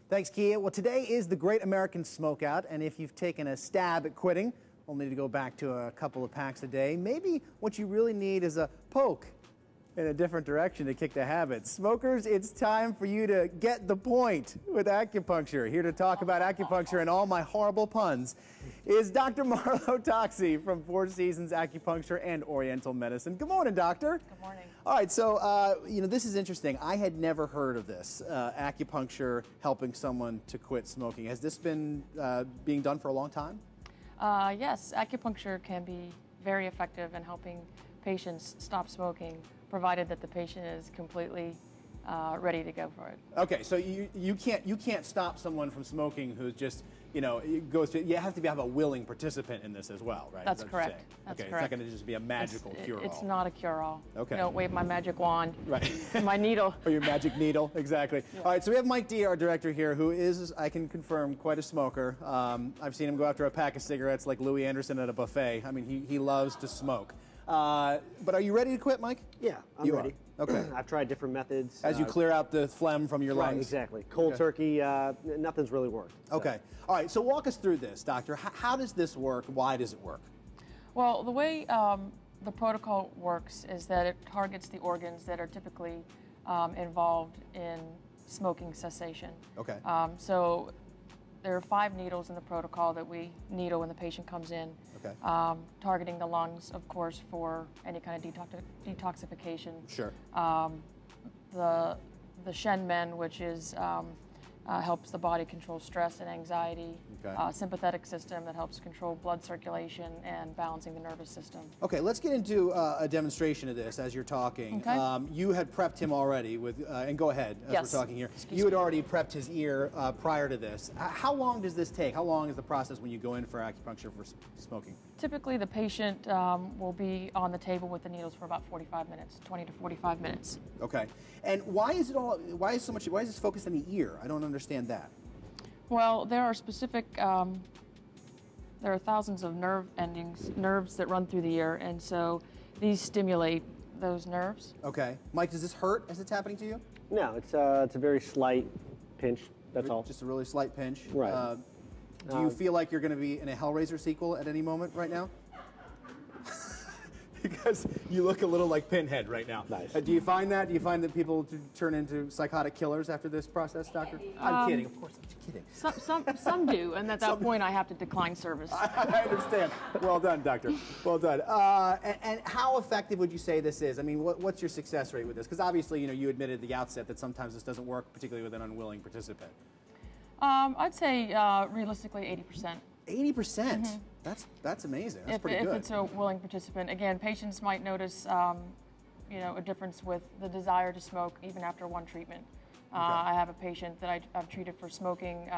Thanks, Kia. Well, today is the Great American Smokeout, and if you've taken a stab at quitting, only to go back to a couple of packs a day, maybe what you really need is a poke in a different direction to kick the habit. Smokers, it's time for you to get the point with acupuncture. Here to talk about acupuncture and all my horrible puns is Dr. Marlo Toxey from Four Seasons Acupuncture and Oriental Medicine. Good morning, doctor. Good morning. All right, so, this is interesting. I had never heard of this, acupuncture helping someone to quit smoking. Has this been being done for a long time? Yes, acupuncture can be very effective in helping patients stop smoking, provided that the patient is completely ready to go for it. Okay, so you can't stop someone from smoking who's just goes to. You have to have a willing participant in this as well, right? That's correct. That's okay, correct. It's not going to just be a magical cure-all. It's not a cure-all. Okay. I don't wave my magic wand. Right. My needle. Or your magic needle, exactly. Yeah. All right, so we have Mike D, our director here, who is, I can confirm, quite a smoker. I've seen him go after a pack of cigarettes like Louis Anderson at a buffet. I mean, he loves to smoke. But are you ready to quit, Mike? Yeah, I'm ready. Are. Okay. I've tried different methods. As you clear out the phlegm from your lungs? Right, exactly. Cold turkey, nothing's really worked. So. Okay. All right, so walk us through this, doctor. How does this work? Why does it work? Well, the way the protocol works is that it targets the organs that are typically involved in smoking cessation. Okay. So there are 5 needles in the protocol that we needle when the patient comes in, okay. Targeting the lungs, of course, for any kind of detoxification. Sure. The Shen Men, which is helps the body control stress and anxiety. Okay. Sympathetic system that helps control blood circulation and balancing the nervous system. Okay, let's get into a demonstration of this as you're talking. Okay. You had prepped him already with, and go ahead as Yes. we're talking here. Excuse You had me. already prepped his ear prior to this. How long does this take? How long is the process when you go in for acupuncture for smoking? Typically, the patient will be on the table with the needles for about 45 minutes, 20 to 45 minutes. Okay, and why is this focused on the ear? I don't understand that. Well, there are specific, there are thousands of nerve endings, nerves that run through the ear, and so these stimulate those nerves. Okay, Mike, does this hurt as it's happening to you? No, it's a very slight pinch, that's all. Just a really slight pinch. Right. Do you feel like you're going to be in a Hellraiser sequel at any moment right now? Because you look a little like Pinhead right now. Nice. Do you find that? Do you find that people turn into psychotic killers after this process, doctor? I'm kidding. Of course, I'm kidding. Some do, and at that point, I have to decline service. I understand. Well done, doctor. Well done. And how effective would you say this is? I mean, what's your success rate with this? Because obviously, you admitted at the outset that sometimes this doesn't work, particularly with an unwilling participant. I'd say realistically 80%. 80%? Mm-hmm. That's amazing. That's pretty good. If it's a willing participant. Again, patients might notice a difference with the desire to smoke even after one treatment. Okay. I have a patient that I've treated for smoking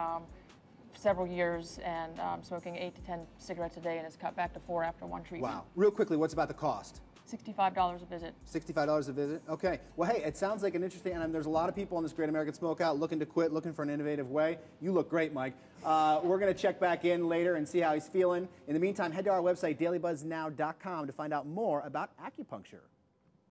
several years and smoking 8 to 10 cigarettes a day and has cut back to 4 after one treatment. Wow. Real quickly, what's about the cost? $65 a visit. $65 a visit? Okay. Well, hey, it sounds like an interesting, and there's a lot of people on this Great American Smokeout looking to quit, looking for an innovative way. You look great, Mike. We're going to check back in later and see how he's feeling. In the meantime, head to our website, dailybuznow.com, to find out more about acupuncture.